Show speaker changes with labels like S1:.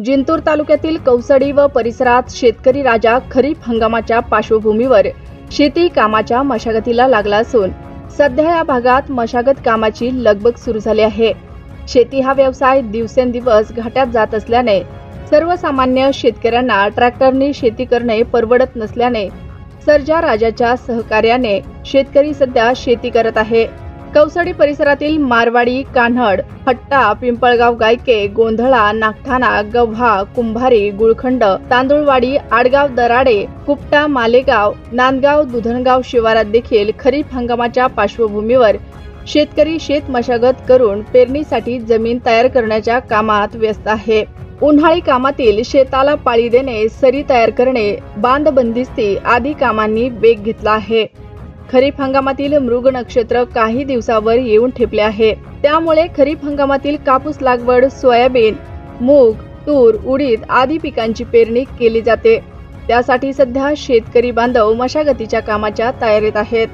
S1: जिंतूर तालुक्यातील कौसडी व परिसरात शेतकरी राजा खरीप हंगामाच्या पार्श्वभूमीवर शेती कामाच्या मशागतीला लागला असून सध्या या भागात मशागत कामाची लगबग सुरू झाली आहे। शेती हा व्यवसाय दिवसेंदिवस घाट्यात जात असल्याने सर्वसामान्य शेतकऱ्यांना ट्रॅक्टरने शेती करणे परवडत नसल्याने सर्जा राजाच्या सहकार्याने शेतकरी सध्या शेती करत आहे। कौसडी परिसरातील मारवाडी, कान्हड, हट्टा, पिंपळगाव, गायके, गोंधळा, नागठाणा, गव्हा, कुंभारी, गुळखंड, तांदुळवाडी, आडगाव, दराडे, कुपटा, मालेगाव, नांदगाव, दुधणगाव शिवारात देखील खरीप हंगामाच्या पार्श्वभूमीवर शेतकरी शेत मशागत करून पेरणीसाठी जमीन तयार करण्याच्या कामात व्यस्त आहे। उन्हाळी कामातील शेताला पाळी देणे, सरी तयार करणे, बांध बंदिस्ती आदी कामांनी वेग घेतला आहे। खरीप हंगामातील मृग नक्षत्र काही दिवसावर येऊन ठेपले आहे। त्यामुळे खरीप हंगामातील कापूस लागवड, सोयाबीन, मूग, तूर, उडीद आदी पिकांची पेरणी केली जाते। त्यासाठी सध्या शेतकरी बांधव मशागतीच्या कामाच्या तयारीत आहेत।